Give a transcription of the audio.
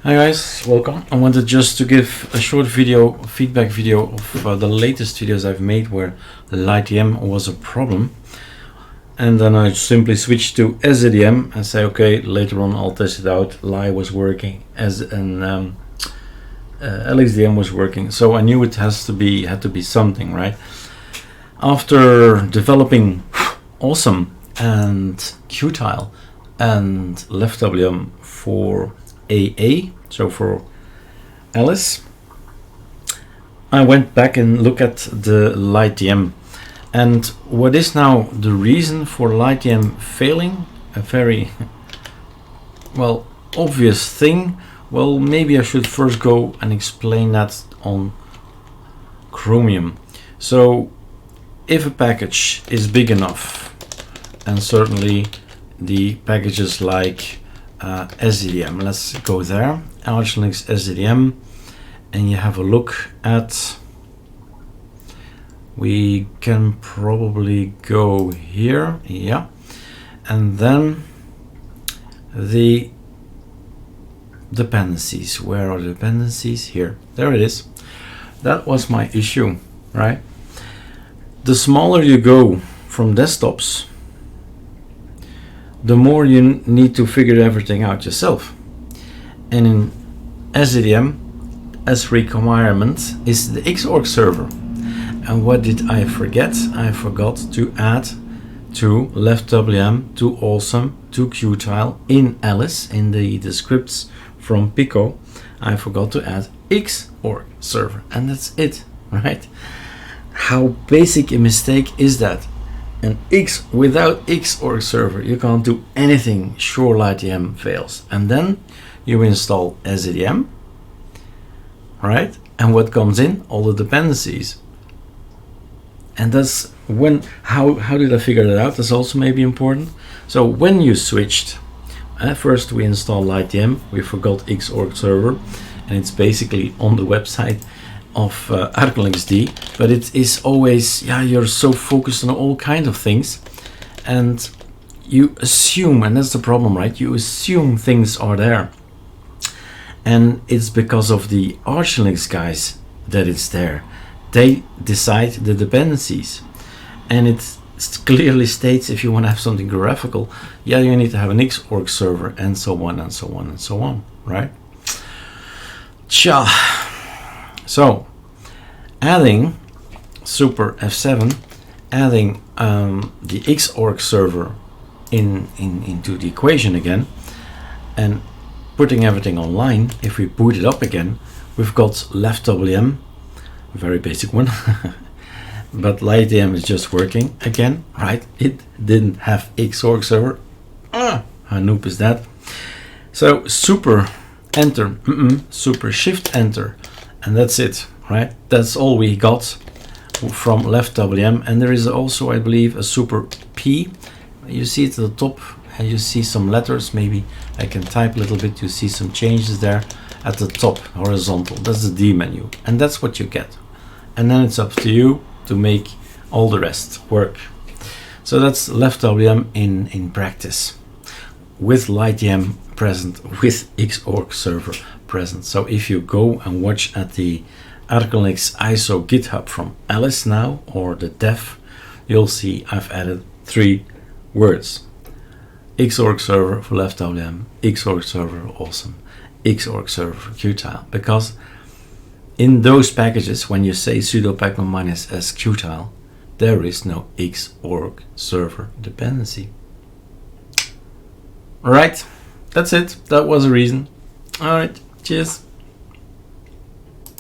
Hi guys, welcome. I wanted just to give a short feedback video of the latest videos I've made where Lightdm was a problem, and then I simply switched to SDM and say okay, later on I'll test it out. Li was working as an LXDM was working, so I knew it had to be something, right? After developing Awesome and Qtile and LeftWM for AA, so for Alice, I went back and looked at the Lightdm, and what is now the reason for Lightdm failing, a very well obvious thing. Well, maybe I should first go and explain that on Chromium. So if a package is big enough, and certainly the packages like SDM, let's go there, ArcoLinux SDM, and you have a look at, we can probably go here, yeah, and then the dependencies. Where are the dependencies? Here, there it is. That was my issue, right? The smaller you go from desktops, the more you need to figure everything out yourself. And in SDM, as requirement is the xorg-server. And what did I forget? I forgot to add to LeftWM, to Awesome, to Qtile in Alice, in the scripts from Pico. I forgot to add xorg-server, and that's it, right? How basic a mistake is that? And without xorg-server you can't do anything. Sure, Lightdm fails, and then you install SDM, right? And what comes in? All the dependencies. And that's when, how did I figure that out? That's also maybe important. So when you switched, first we installed Lightdm, we forgot xorg-server, and it's basically on the website of ArcoLinux D, but it is always, yeah, you're so focused on all kinds of things, and you assume, and that's the problem, right? You assume things are there, and it's because of the ArcoLinux guys that it's there. They decide the dependencies, and it clearly states if you want to have something graphical, yeah, you need to have an xorg-server, and so on and so on and so on, right? Tja. So adding super F7, adding the xorg-server into the equation again, and putting everything online. If we boot it up again, we've got LeftWM, a very basic one, but Lightdm is just working again, right? It didn't have xorg-server. How noob is that? So super enter, super shift enter, and that's it, right? That's all we got from LeftWM. And there is also, I believe, a super P. You see it at the top, and you see some letters. Maybe I can type a little bit. You see some changes there at the top, horizontal. That's the D menu, and that's what you get. And then it's up to you to make all the rest work. So that's LeftWM in practice, with Lightdm present, with xorg-server present. So if you go and watch at the ArcoLinux ISO GitHub from Alice now, or the dev, you'll see I've added 3 words: xorg-server for LeftWM, xorg-server Awesome, xorg-server for Qtile. Because in those packages, when you say sudo pacman -s Qtile, there is no xorg-server dependency. Right, that's it. That was a reason. All right, cheers.